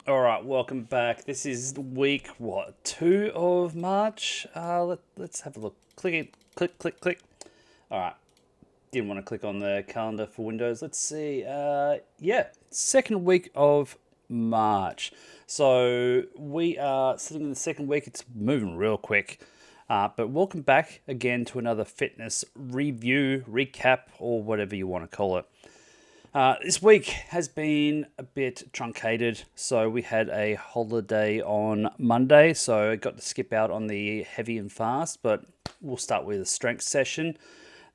All right, welcome back. This is week, 2 of March? Let's have a look. Click it, click. All right, didn't want to click on the calendar for Windows. Let's see. Yeah, second week of March. So we are sitting in the second week. It's moving real quick. But welcome back again to another fitness review, recap, or whatever you want to call it. This week has been a bit truncated. So we had a holiday on Monday, so I got to skip out on the heavy and fast, but we'll start with a strength session,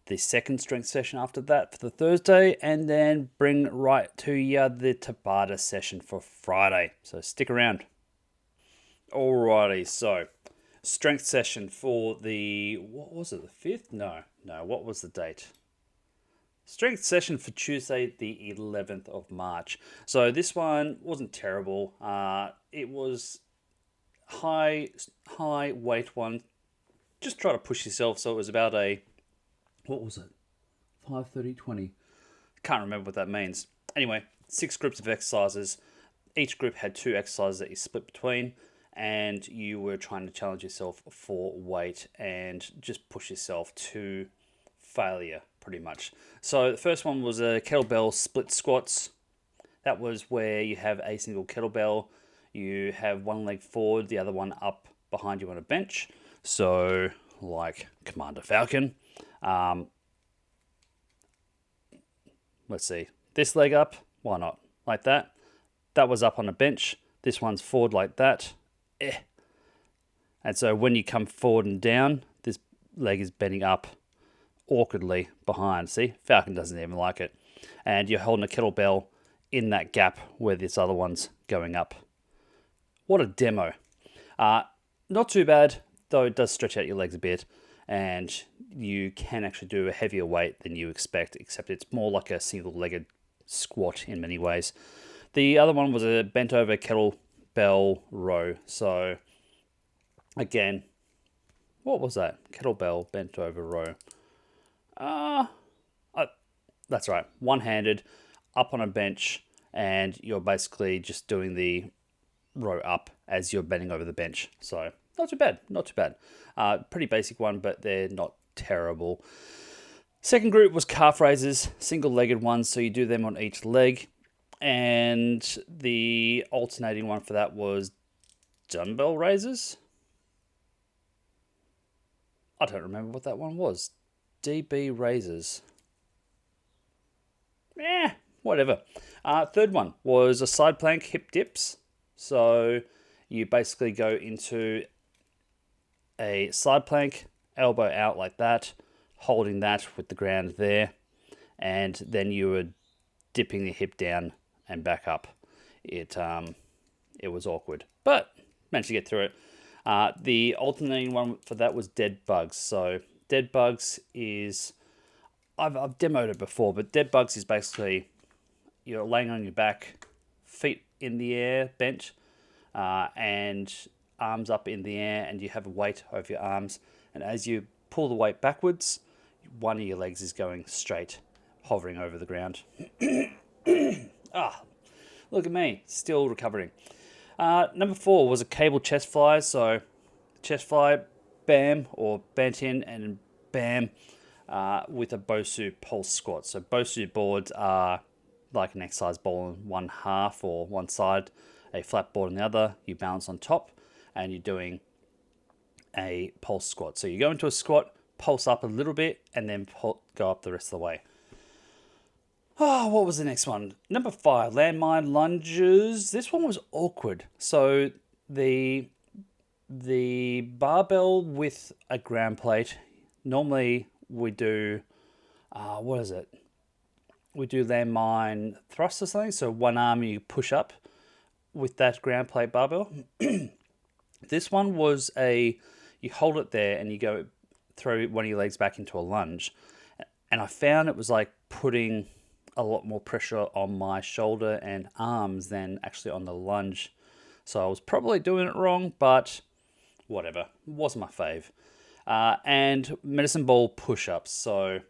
the second strength session after that for the Thursday, and then bring right to you the Tabata session for Friday. So stick around. Alrighty, so strength session for what was it, the 5th? No, what was the date? Strength session for Tuesday, the 11th of March. So this one wasn't terrible. It was high weight one. Just try to push yourself. So it was about what was it? 5, 30, 20. Can't remember what that means. Anyway, 6 groups of exercises. Each group had 2 exercises that you split between, and you were trying to challenge yourself for weight and just push yourself to failure, pretty much. So the first one was a kettlebell split squats. That was where you have a single kettlebell, you have one leg forward, the other one up behind you on a bench. So like Commander Falcon. Let's see, this leg up, why not? Like that. That was up on a bench. This one's forward like that. And so when you come forward and down, this leg is bending up awkwardly behind. See, Falcon doesn't even like it. And you're holding a kettlebell in that gap where this other one's going up. What a demo. Not too bad, though it does stretch out your legs a bit, and you can actually do a heavier weight than you expect, except it's more like a single-legged squat in many ways. The other one was a bent over kettlebell row. So again, what was that? Kettlebell bent over row. That's right, one-handed, up on a bench, and you're basically just doing the row up as you're bending over the bench. So not too bad. Pretty basic one, but they're not terrible. Second group was calf raises, single-legged ones, so you do them on each leg. And the alternating one for that was dumbbell raises. I don't remember what that one was. DB raises. Whatever. Third one was a side plank hip dips. So you basically go into a side plank, elbow out like that, holding that with the ground there, and then you were dipping the hip down and back up. It was awkward, but managed to get through it. The alternating one for that was dead bugs. So dead bugs is, I've demoed it before, but dead bugs is basically you're laying on your back, feet in the air, bent, and arms up in the air, and you have a weight over your arms. And as you pull the weight backwards, one of your legs is going straight, hovering over the ground. Look at me, still recovering. Number 4 was a cable chest fly. So chest fly, bam, or bent in and bam, with a Bosu pulse squat. So Bosu boards are like an exercise ball on one half or one side, a flat board on the other. You balance on top, and you're doing a pulse squat. So you go into a squat, pulse up a little bit, and then go up the rest of the way. What was the next one? Number 5, landmine lunges. This one was awkward. So the barbell with a ground plate. Normally we do, what is it? We do landmine thrust or something. So one arm you push up with that ground plate barbell. This one was you hold it there and you go throw one of your legs back into a lunge. And I found it was like putting a lot more pressure on my shoulder and arms than actually on the lunge. So I was probably doing it wrong, but whatever. It wasn't my fave. And medicine ball push-ups. So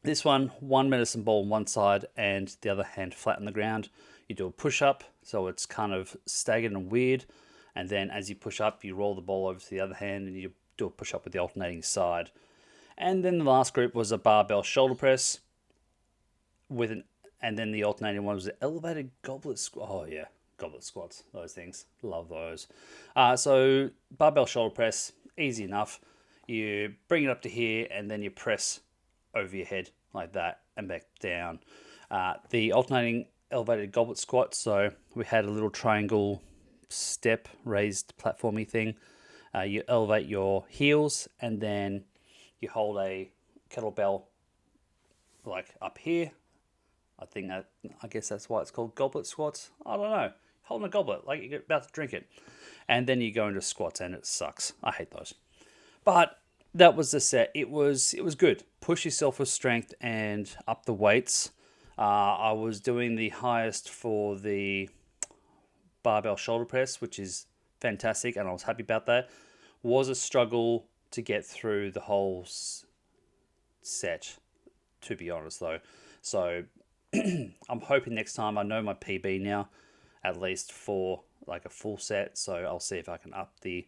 this one medicine ball on one side and the other hand flat on the ground. You do a push-up, so it's kind of staggered and weird. And then as you push up, you roll the ball over to the other hand and you do a push-up with the alternating side. And then the last group was a barbell shoulder press and then the alternating one was the elevated goblet squat. Oh yeah, goblet squats, those things, love those. So barbell shoulder press, easy enough. You bring it up to here and then you press over your head like that and back down. The alternating elevated goblet squat, so we had a little triangle step raised platformy thing. You elevate your heels and then you hold a kettlebell like up here. I guess that's why it's called goblet squats. I don't know. Holding a goblet like you're about to drink it, and then you go into squats and it sucks. I hate those. But that was the set. It was good. Push yourself with strength and up the weights. I was doing the highest for the barbell shoulder press, which is fantastic, and I was happy about that. Was a struggle to get through the whole set, to be honest, though. So I'm hoping next time, I know my PB now, at least for like a full set, so I'll see if I can up the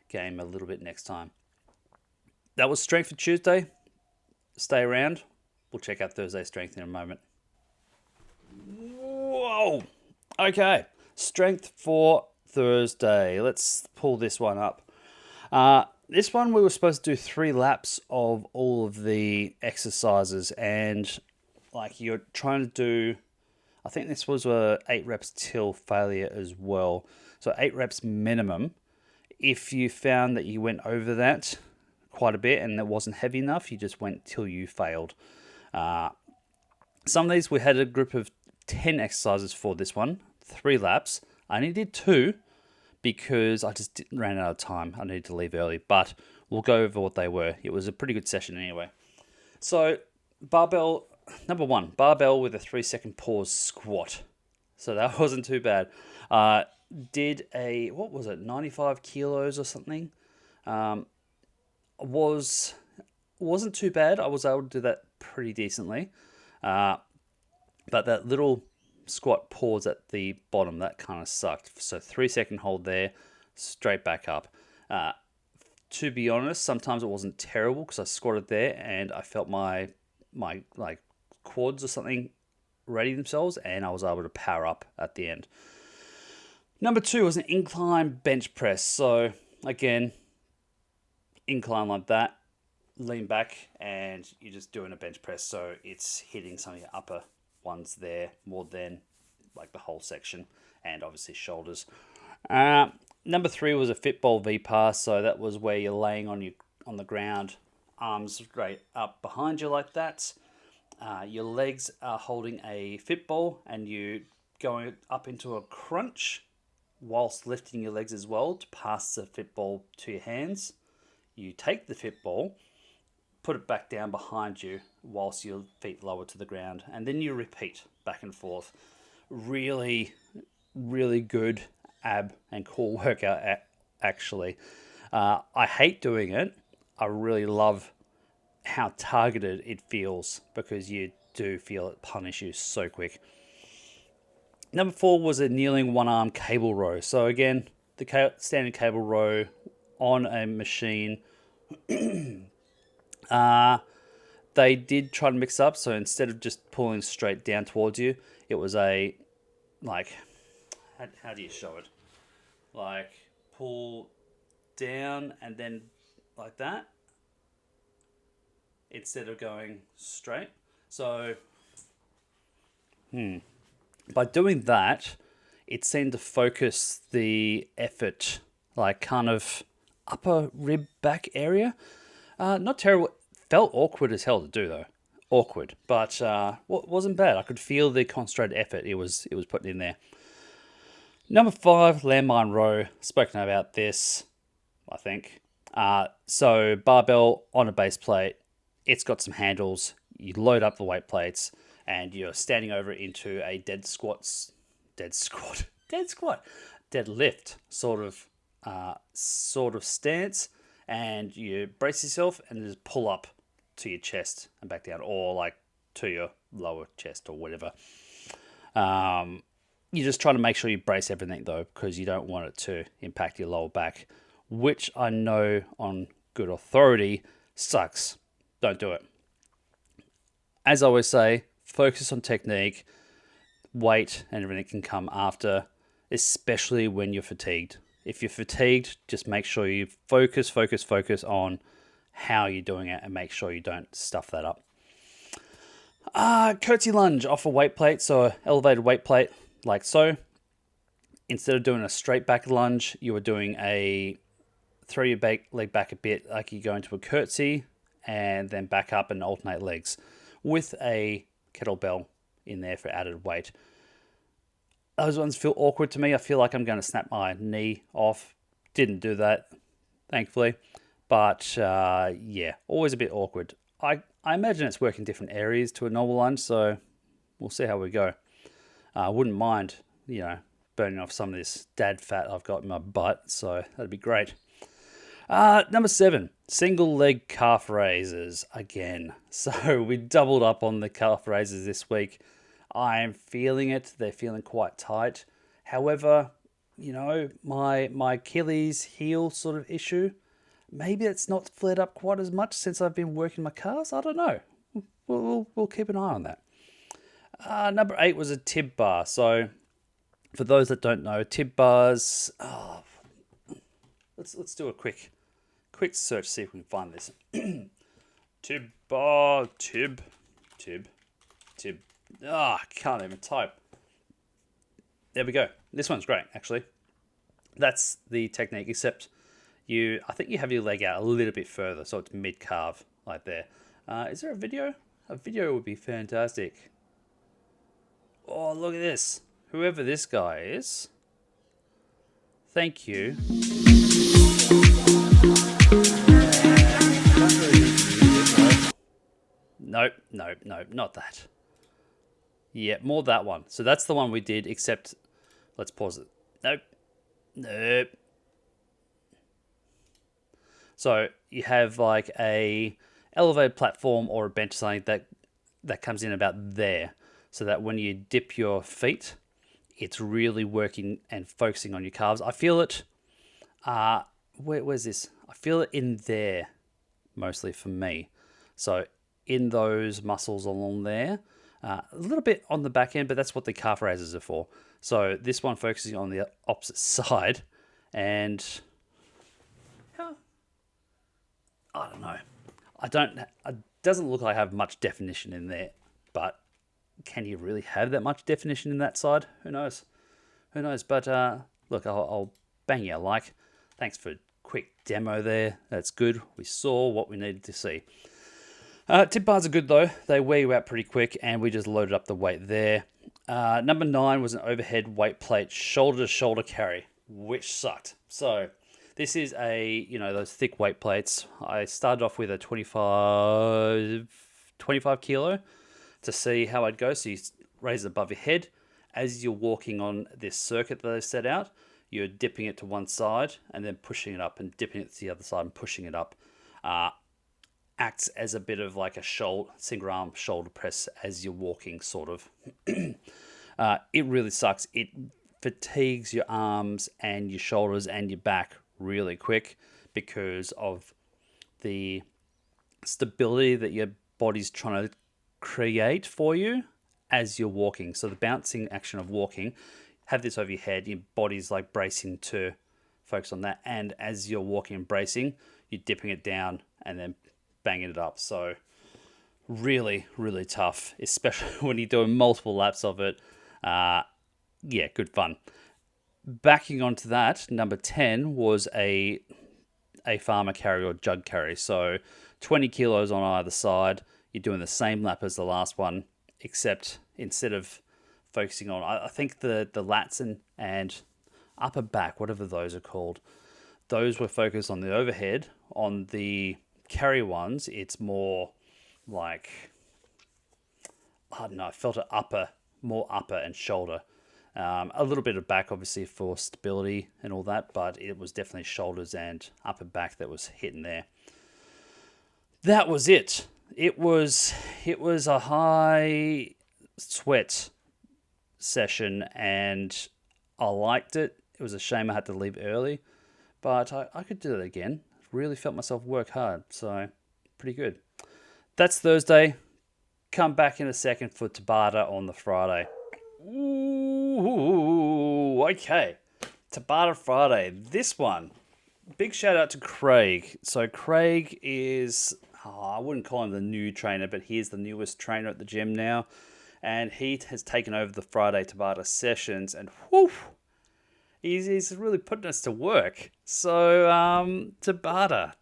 game a little bit next time. That was strength for Tuesday. Stay around. We'll check out Thursday strength in a moment. Whoa! Okay, strength for Thursday. Let's pull this one up. This one we were supposed to do 3 laps of all of the exercises, and like you're trying to do, I think this was 8 reps till failure as well. So 8 reps minimum. If you found that you went over that quite a bit and it wasn't heavy enough, you just went till you failed. Some of these, we had a group of 10 exercises for this one, 3 laps. I only did 2 because I just ran out of time. I needed to leave early, but we'll go over what they were. It was a pretty good session anyway. So barbell, number 1, barbell with a 3-second pause squat. So that wasn't too bad. Did a, what was it, 95 kilos or something. Wasn't too bad. I was able to do that pretty decently. But that little squat pause at the bottom, that kind of sucked. So 3-second hold there, straight back up. To be honest, sometimes it wasn't terrible because I squatted there and I felt my like quads or something ready themselves, and I was able to power up at the end. Number 2 was an incline bench press. So again, incline like that, lean back, and you're just doing a bench press. So it's hitting some of your upper ones there more than like the whole section, and obviously shoulders. Number 3 was a Fitball V-Pass. So that was where you're laying on the ground, arms straight up behind you like that. Your legs are holding a Fitball and you going up into a crunch whilst lifting your legs as well to pass the Fitball to your hands. You take the Fitball, put it back down behind you whilst your feet lower to the ground, and then you repeat back and forth. Really, really good ab and core workout, actually. I hate doing it. I really love how targeted it feels because you do feel it punish you so quick. Number 4 was a kneeling one-arm cable row. So again, the standard cable row on a machine. They did try to mix up. So instead of just pulling straight down towards you, it was a, like, how do you show it? Like, pull down and then like that, instead of going straight. So, by doing that, it seemed to focus the effort, like kind of upper rib back area. Not terrible. Felt awkward as hell to do though. Awkward, but wasn't bad. I could feel the concentrated effort it was putting in there. Number 5, landmine row. Spoken about this, I think. So barbell on a base plate. It's got some handles. You load up the weight plates, and you're standing over it into a deadlift sort of stance, and you brace yourself and just pull up to your chest and back down, or like to your lower chest or whatever. You're just trying to make sure you brace everything though, because you don't want it to impact your lower back, which I know on good authority sucks. Don't do it. As I always say, focus on technique, weight, and everything can come after, especially when you're fatigued. If you're fatigued, just make sure you focus on how you're doing it and make sure you don't stuff that up. Curtsy lunge off a weight plate, so elevated weight plate, like so. Instead of doing a straight back lunge, you are doing a throw your leg back a bit, like you go into a curtsy, and then back up and alternate legs with a kettlebell in there for added weight. Those ones feel awkward to me. I feel like I'm going to snap my knee off. Didn't do that, thankfully. But yeah, always a bit awkward. I imagine it's working different areas to a normal lunge, so we'll see how we go. I wouldn't mind, burning off some of this dad fat I've got in my butt, so that'd be great. Number 7, single leg calf raises again. So we doubled up on the calf raises this week. I'm feeling it. They're feeling quite tight. However, my Achilles heel sort of issue, maybe it's not flared up quite as much since I've been working my calves. I don't know. We'll keep an eye on that. Number 8 was a tib bar. So for those that don't know, tib bars. Let's do a quick search, see if we can find this. Tib bar, tib. I can't even type. There we go. This one's great, actually. That's the technique, except I think you have your leg out a little bit further, so it's mid-calf, like there. Is there a video? A video would be fantastic. Oh, look at this. Whoever this guy is, thank you. Nope, not that. Yeah, more that one. So that's the one we did, except, let's pause it. Nope. So you have like a elevated platform or a bench or something that comes in about there, so that when you dip your feet, it's really working and focusing on your calves. I feel it. Where's this? I feel it in there, mostly for me. So in those muscles along there, a little bit on the back end, but that's what the calf raises are for. So this one focusing on the opposite side, and I don't know. It doesn't look like I have much definition in there, but can you really have that much definition in that side? Who knows? But look, I'll bang you a like. Thanks for a quick demo there. That's good. We saw what we needed to see. Tip bars are good though. They wear you out pretty quick, and we just loaded up the weight there. Number 9 was an overhead weight plate shoulder to shoulder carry, which sucked. So this is those thick weight plates. I started off with a 25 kilo to see how I'd go. So you raise it above your head. As you're walking on this circuit that they've set out, you're dipping it to one side and then pushing it up, and dipping it to the other side and pushing it up. Acts as a bit of like a single arm shoulder press as you're walking, sort of. It really sucks. It fatigues your arms and your shoulders and your back really quick because of the stability that your body's trying to create for you as you're walking. So the bouncing action of walking, have this over your head, your body's like bracing to focus on that, and as you're walking and bracing, you're dipping it down and then banging it up. So really, really tough, especially when you're doing multiple laps of it. Yeah, good fun. Backing onto that, number 10 was a farmer carry or jug carry. So 20 kilos on either side. You're doing the same lap as the last one, except instead of focusing on, I think the lats and upper back, whatever those are called, those were focused on the overhead. On the carry ones, it's more like, I don't know, I felt it more upper and shoulder. A little bit of back, obviously, for stability and all that, but it was definitely shoulders and upper back that was hitting there. That was it. It was a high sweat session and I liked it. It was a shame I had to leave early, but I could do it again. Really felt myself work hard, so pretty good. That's Thursday. Come back in a second for Tabata on the Friday. Ooh, okay. Tabata Friday. This one, big shout out to Craig. So Craig is, I wouldn't call him the new trainer, but he is the newest trainer at the gym now. And he has taken over the Friday Tabata sessions and whoo, he's really putting us to work. So Tabata.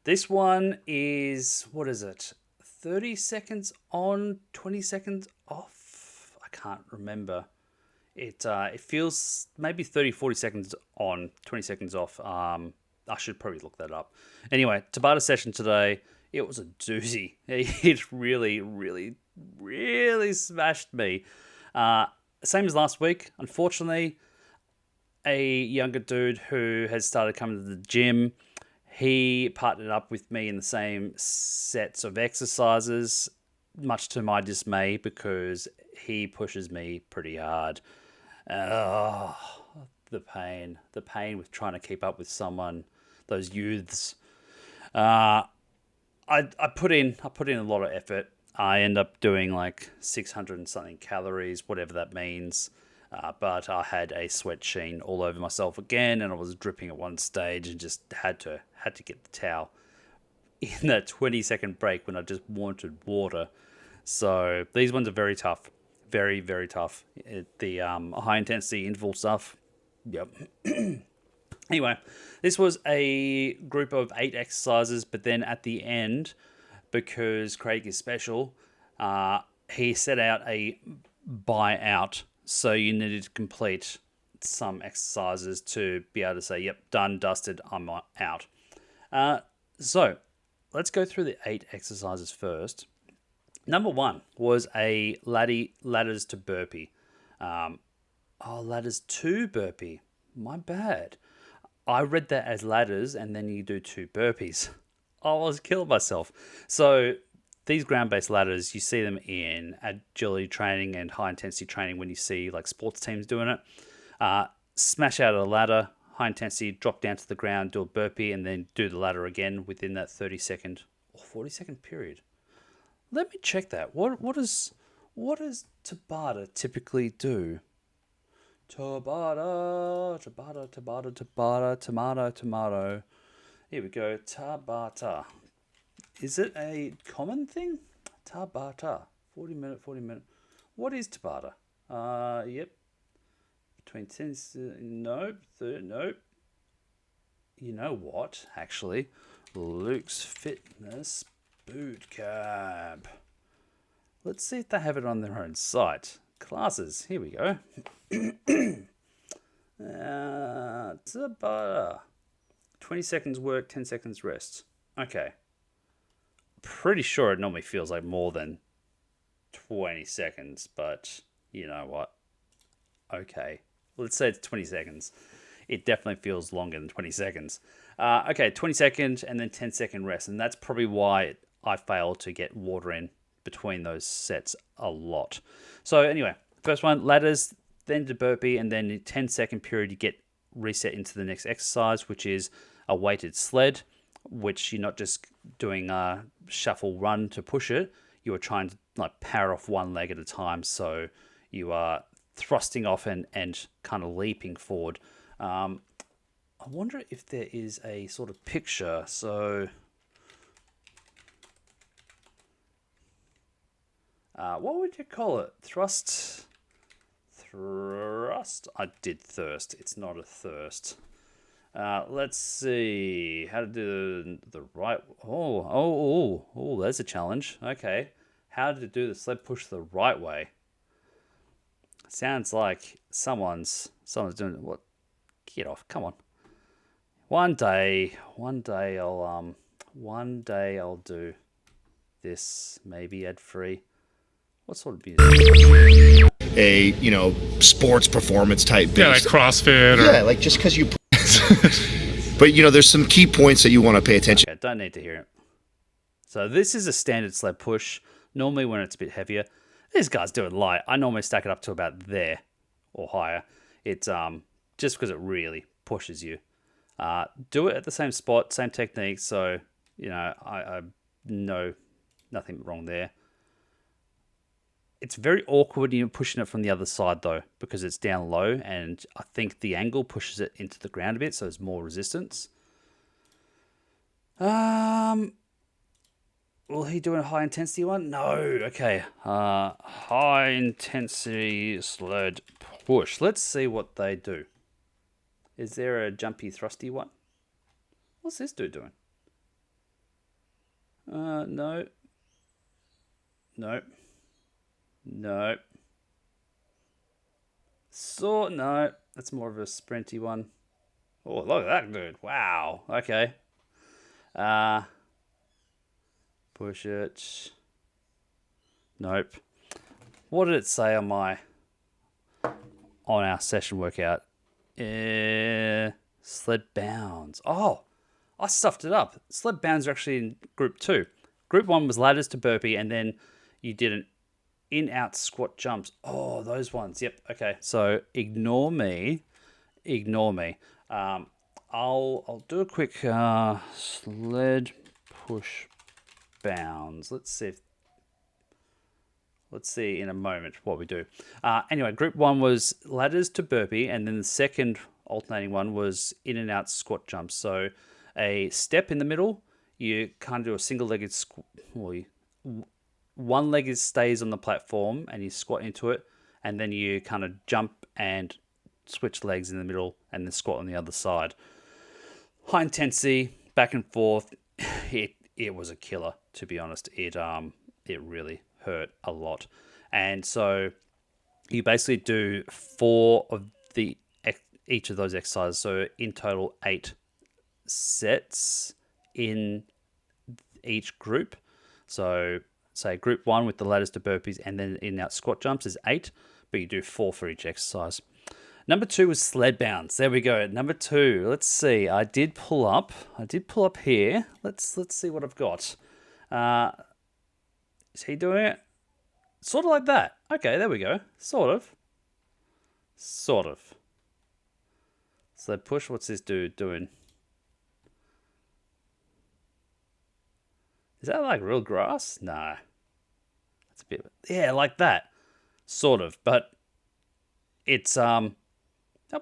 This one is, what is it? 30 seconds on, 20 seconds off? I can't remember. It feels maybe 30, 40 seconds on, 20 seconds off. I should probably look that up. Anyway, Tabata session today, it was a doozy. It really, really, really smashed me. Same as last week. Unfortunately, a younger dude who has started coming to the gym, he partnered up with me in the same sets of exercises, much to my dismay, because he pushes me pretty hard. The pain with trying to keep up with someone, those youths. I put in a lot of effort. I end up doing like 600 and something calories, whatever that means. But I had a sweat sheen all over myself again, and I was dripping at one stage, and just had to get the towel in that 20-second break when I just wanted water. So these ones are very tough, very, very tough. The high intensity interval stuff. Yep. Anyway, this was a group of 8 exercises, but then at the end, because Craig is special, he set out a buyout. So you needed to complete some exercises to be able to say, yep, done, dusted, I'm out. So let's go through the 8 exercises first. Number 1 was a ladders to burpee. Ladders to burpee. My bad. I read that as ladders and then you do 2 burpees. I was killing myself. So these ground-based ladders, you see them in agility training and high-intensity training when you see like sports teams doing it. Smash out a ladder, high-intensity, drop down to the ground, do a burpee, and then do the ladder again within that 30-second or 40-second period. Let me check that. What does Tabata typically do? Tabata, tomato. Here we go, Tabata. Is it a common thing? Tabata. 40 minute. What is Tabata? Yep. Between 10... Nope. Nope. You know what? Actually, Luke's Fitness Boot Camp. Let's see if they have it on their own site. Classes. Here we go. Tabata. 20 seconds work, 10 seconds rest. Okay. Pretty sure it normally feels like more than 20 seconds, but you know what? Okay. Let's say it's 20 seconds. It definitely feels longer than 20 seconds. Okay, 20 seconds and then 10-second rest. And that's probably why I failed to get water in between those sets a lot. So anyway, first one, ladders, then to burpee, and then in 10-second period, you get reset into the next exercise, which is a weighted sled, which you're not just doing a shuffle run to push it. You are trying to like power off one leg at a time. So you are thrusting off and kind of leaping forward. I wonder if there is a sort of picture. So what would you call it? Thrust. I did thirst. It's not a thirst. Let's see how to do the right. Oh, there's a challenge. Okay, how to do the sled push the right way. Sounds like someone's doing what? Get off! Come on. One day I'll do this. Maybe ad free. What sort of music? A sports performance type based. Yeah, like CrossFit. Yeah, like just because you. But there's some key points that you want to pay attention. Okay, don't need to hear it. So this is a standard sled push. Normally when it's a bit heavier, This guy's doing light. I normally stack it up to about there or higher. It's just because it really pushes you. Do it at the same spot, same technique. So I know nothing wrong there. It's very awkward when you're pushing it from the other side though, because it's down low, and I think the angle pushes it into the ground a bit, so there's more resistance. Will he do a high intensity one? No. Okay. High intensity sled push. Let's see what they do. Is there a jumpy thrusty one? What's this dude doing? No. No. No. No. That's more of a sprinty one. Oh, look at that dude. Wow. Okay. Push it. Nope. What did it say on our session workout? Sled bounds. Oh, I stuffed it up. Sled bounds are actually in group 2. Group 1 was ladders to burpee, and then you did an in-out squat jumps. Oh, those ones. Yep. Okay. So ignore me. I'll do a quick sled push bounds. Let's see in a moment what we do. Anyway, group 1 was ladders to burpee, and then the second alternating one was in and out squat jumps. So a step in the middle, you kind of do a single-legged squat. One leg stays on the platform, and you squat into it, and then you kind of jump and switch legs in the middle, and then squat on the other side. High intensity, back and forth. It was a killer, to be honest. It really hurt a lot. And so you basically do 4 of each of those exercises. So in total, 8 sets in each group. So say group 1 with the ladders to burpees and then in out squat jumps is 8, but you do 4 for each exercise. Number 2 was sled bounds. There we go. Number 2. Let's see. I did pull up here. Let's see what I've got. Is he doing it? Sort of like that. Okay, there we go. Sort of. Sled push. What's this dude doing? Is that like real grass? No. That's a bit. Yeah, like that. Sort of, but it's that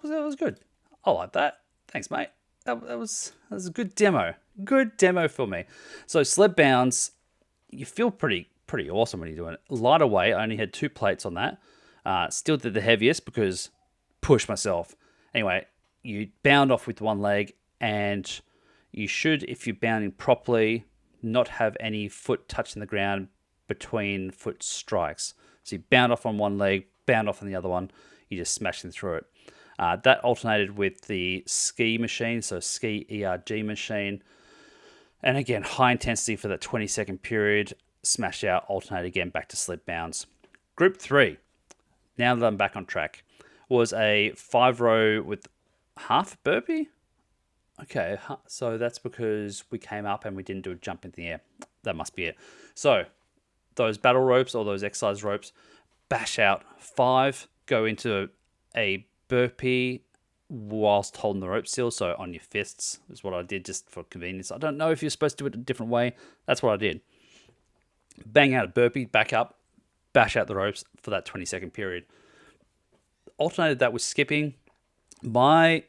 was good. I like that. Thanks, mate. That was a good demo. Good demo for me. So sled bounds, you feel pretty awesome when you're doing it. Lighter weight. I only had 2 plates on that. Still did the heaviest because push myself. Anyway, you bound off with one leg, and you should, if you're bounding properly, not have any foot touching the ground between foot strikes. So you bound off on one leg, bound off on the other one. You just smash them through it. That alternated with the ski machine, so ski ERG machine. And again, high intensity for that 20-second period. Smash out, alternate again, back to sled bounds. Group 3, now that I'm back on track, was a 5-row with half burpee. Okay, so that's because we came up and we didn't do a jump in the air. That must be it. So those battle ropes or those exercise ropes, bash out 5, go into a burpee whilst holding the rope still, so on your fists is what I did just for convenience. I don't know if you're supposed to do it a different way. That's what I did. Bang out a burpee, back up, bash out the ropes for that 20-second period. Alternated that with skipping. My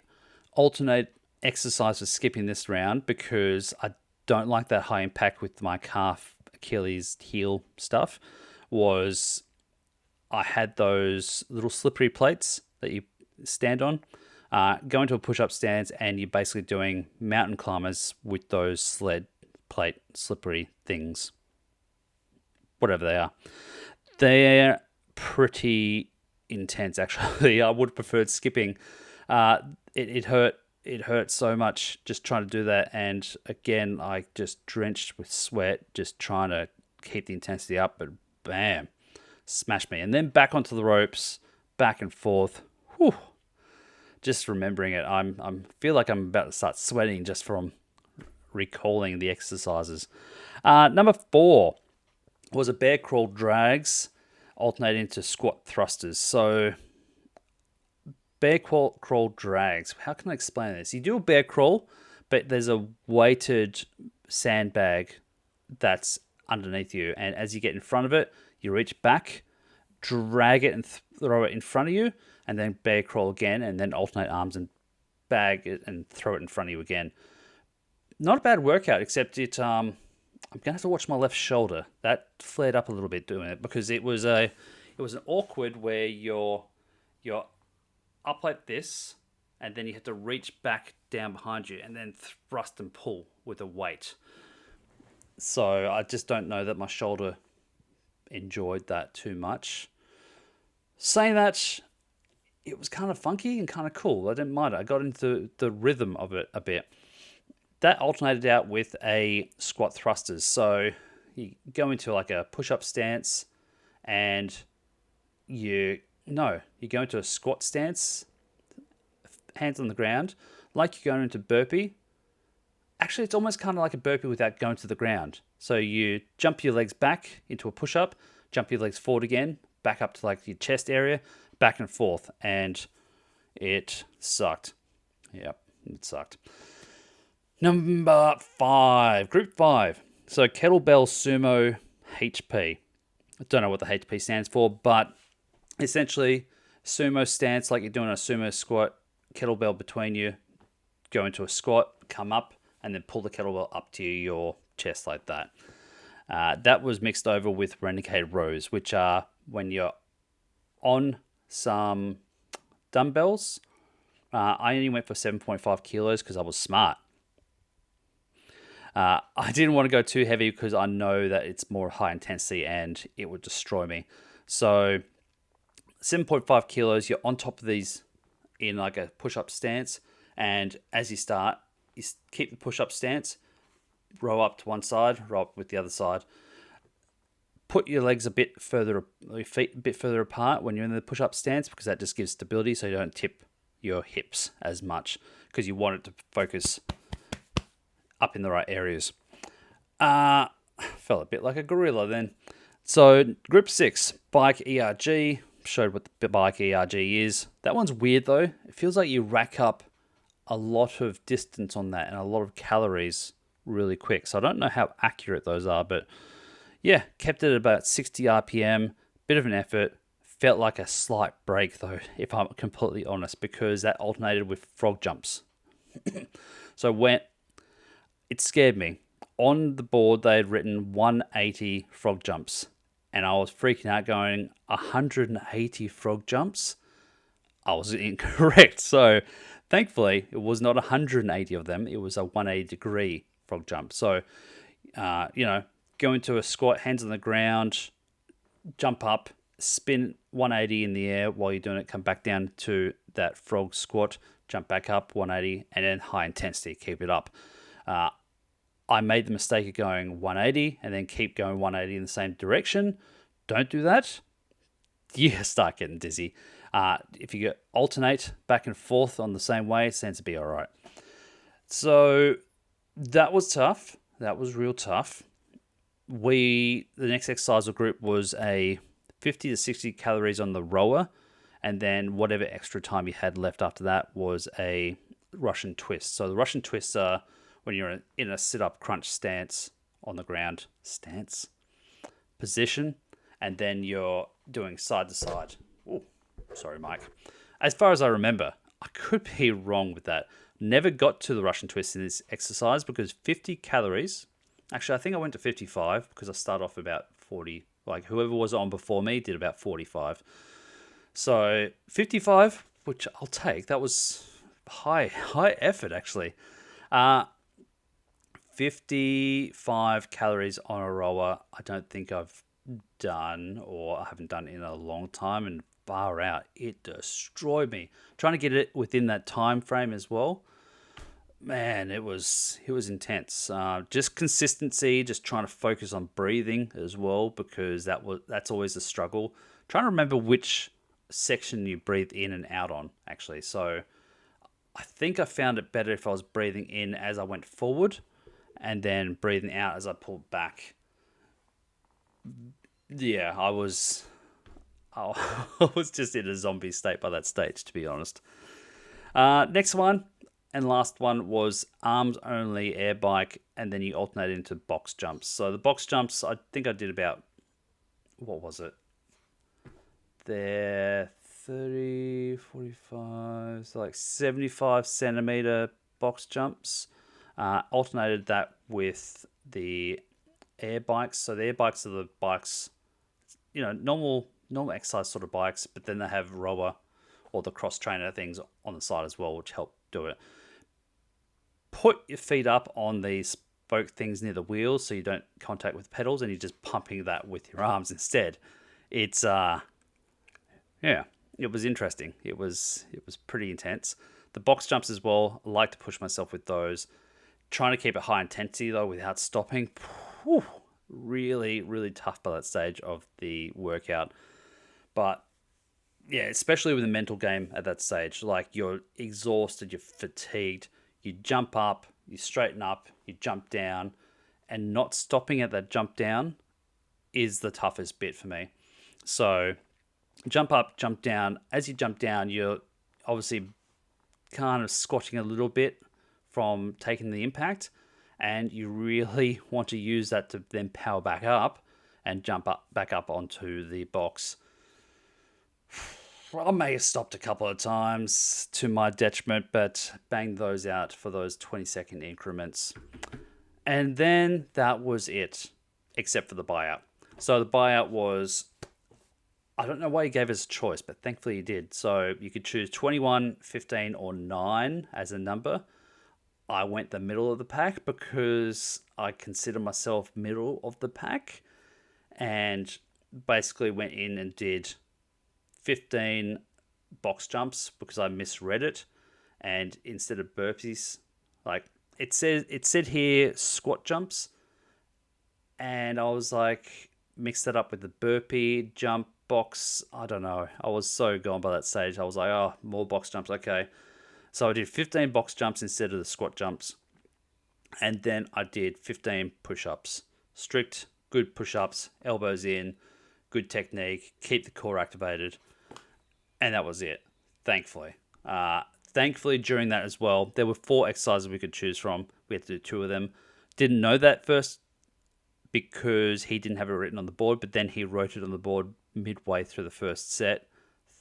alternate exercise for skipping this round, because I don't like that high impact with my calf, Achilles, heel stuff, was I had those little slippery plates that you stand on. Go into a push-up stance, and you're basically doing mountain climbers with those sled plate slippery things. Whatever they are. They're pretty intense, actually. I would have preferred skipping. It hurt so much just trying to do that. And again, I just drenched with sweat, just trying to keep the intensity up. But bam, smashed me. And then back onto the ropes, back and forth. Whew. Just remembering it, I feel like I'm about to start sweating just from recalling the exercises. Number 4 was a bear crawl drags. alternating to squat thrusters. So bear crawl drags. How can I explain this? You do a bear crawl, but there's a weighted sandbag that's underneath you, and as you get in front of it, you reach back, drag it and throw it in front of you, and then bear crawl again, and then alternate arms and bag it and throw it in front of you again. Not a bad workout, except I'm gonna have to watch my left shoulder. That flared up a little bit doing it because it was an awkward where you're up like this, and then you have to reach back down behind you and then thrust and pull with a weight. So I just don't know that my shoulder enjoyed that too much. Saying that, it was kind of funky and kind of cool. I didn't mind it. I got into the rhythm of it a bit. That alternated out with a squat thrusters. So you go into like a push-up stance, and you go into a squat stance, hands on the ground, like you're going into burpee. Actually, it's almost kind of like a burpee without going to the ground. So you jump your legs back into a push-up, jump your legs forward again, back up to like your chest area, back and forth, and it sucked. Yep, it sucked. Number 5, group 5. So kettlebell sumo HP. I don't know what the HP stands for, but essentially sumo stance, like you're doing a sumo squat, kettlebell between you, go into a squat, come up, and then pull the kettlebell up to your chest like that. That was mixed over with renegade rows, which are when you're on some dumbbells. I only went for 7.5 kilos because I was smart. I didn't want to go too heavy because I know that it's more high intensity and it would destroy me. So 7.5 kilos, you're on top of these in like a push-up stance. And as you start, you keep the push-up stance, row up to one side, row up with the other side. Put your legs your feet a bit further apart when you're in the push-up stance, because that just gives stability so you don't tip your hips as much, because you want it to focus up in the right areas. Felt a bit like a gorilla then. So group 6, bike ERG. Showed what the bike ERG is. That one's weird though. It feels like you rack up a lot of distance on that and a lot of calories really quick. So I don't know how accurate those are, but yeah, kept it at about 60 RPM. Bit of an effort. Felt like a slight break though, if I'm completely honest, because that alternated with frog jumps. So it scared me. On the board, they had written 180 frog jumps, and I was freaking out going, 180 frog jumps? I was incorrect. So thankfully, it was not 180 of them. It was a 180-degree frog jump. So, go into a squat, hands on the ground, jump up, spin 180 in the air while you're doing it, come back down to that frog squat, jump back up 180, and then high intensity, keep it up. I made the mistake of going 180 and then keep going 180 in the same direction. Don't do that. You start getting dizzy. If you alternate back and forth on the same way, it tends to be all right. So that was tough. That was real tough. The next exercise group was a 50 to 60 calories on the rower, and then whatever extra time you had left after that was a Russian twist. So the Russian twists are when you're in a sit-up crunch stance on the ground, position, and then you're doing side to side. Oh, sorry, Mike. As far as I remember, I could be wrong with that. Never got to the Russian twist in this exercise because 50 calories. Actually, I think I went to 55 because I started off about 40. Like whoever was on before me did about 45. So 55, which I'll take. That was high effort actually. 55 calories on a rower. I don't think I've done, or I haven't done in a long time, and far out, it destroyed me. Trying to get it within that time frame as well. Man, it was intense. Just consistency, just trying to focus on breathing as well, because that's always a struggle. Trying to remember which section you breathe in and out on, actually. So I think I found it better if I was breathing in as I went forward and then breathing out as I pulled back. Yeah, I was I was just in a zombie state by that stage, to be honest. Next one and last one was arms only air bike, and then you alternate into box jumps. So the box jumps, I think I did about, what was it? They're 30, 45, so like 75 centimeter box jumps. Alternated that with the air bikes. So the air bikes are the bikes, normal exercise sort of bikes, but then they have rower or the cross trainer things on the side as well, which help do it. Put your feet up on the spoke things near the wheels so you don't contact with pedals, and you're just pumping that with your arms instead. It's it was interesting. It was pretty intense. The box jumps as well, I like to push myself with those. Trying to keep it high intensity though without stopping. Whew, really, really tough by that stage of the workout. But yeah, especially with the mental game at that stage, like you're exhausted, you're fatigued, you jump up, you straighten up, you jump down, and not stopping at that jump down is the toughest bit for me. So jump up, jump down. As you jump down, you're obviously kind of squatting a little bit from taking the impact, and you really want to use that to then power back up and jump back up onto the box. I may have stopped a couple of times to my detriment, but banged those out for those 20-second increments. And then that was it, except for the buyout. So the buyout was, I don't know why he gave us a choice, but thankfully he did. So you could choose 21, 15, or 9 as a number. I went the middle of the pack because I consider myself middle of the pack, and basically went in and did 15 box jumps because I misread it, and instead of burpees, like it said here squat jumps, and I was like, mixed that up with the burpee jump box. I don't know. I was so gone by that stage. I was like, oh, more box jumps. Okay. So I did 15 box jumps instead of the squat jumps. And then I did 15 push-ups. Strict, good push-ups, elbows in, good technique, keep the core activated. And that was it, thankfully. Thankfully, during that as well, there were 4 exercises we could choose from. We had to do 2 of them. Didn't know that first because he didn't have it written on the board, but then he wrote it on the board midway through the first set.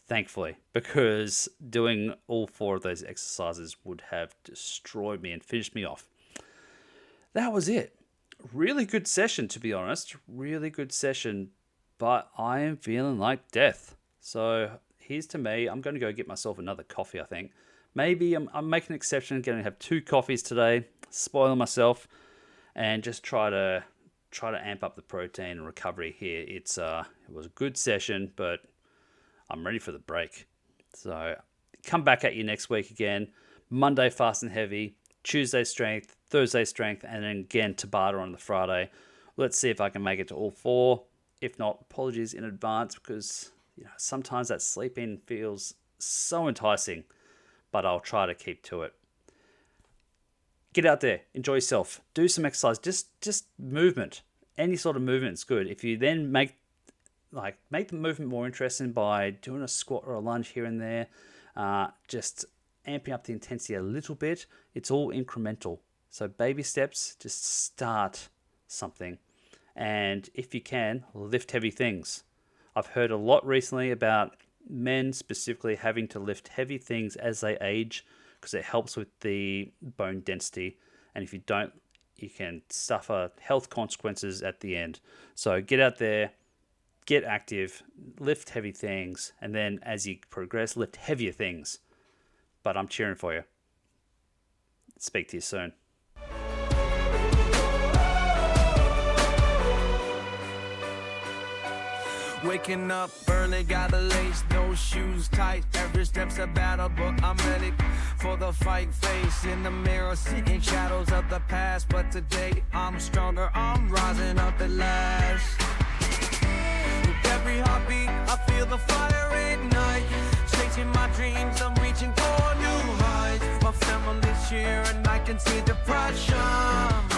Thankfully, because doing all 4 of those exercises would have destroyed me and finished me off. That was it. Really good session, to be honest. Really good session, but I am feeling like death. So here's to me. I'm going to go get myself another coffee, I think. Maybe I'm making an exception and going to have 2 coffees today, spoiling myself, and just try to amp up the protein and recovery here. It was a good session, but I'm ready for the break. So come back at you next week again. Monday, fast and heavy. Tuesday, strength. Thursday, strength. And then again, Tabata on the Friday. Let's see if I can make it to all 4. If not, apologies in advance, because sometimes that sleep in feels so enticing. But I'll try to keep to it. Get out there. Enjoy yourself. Do some exercise. Just movement. Any sort of movement is good. If you then make the movement more interesting by doing a squat or a lunge here and there, just amping up the intensity a little bit. It's all incremental. So baby steps, just start something. And if you can, lift heavy things. I've heard a lot recently about men specifically having to lift heavy things as they age because it helps with the bone density. And if you don't, you can suffer health consequences at the end. So get out there, get active, lift heavy things, and then as you progress, lift heavier things. But I'm cheering for you. Speak to you soon. Waking up early, gotta lace those shoes tight. Every step's a battle, but I'm ready for the fight. Face in the mirror, seeing shadows of the past. But today, I'm stronger, I'm rising up at last. With every heartbeat, I feel the fire ignite. Chasing my dreams, I'm reaching for new heights. My family's here and I can see the pressure.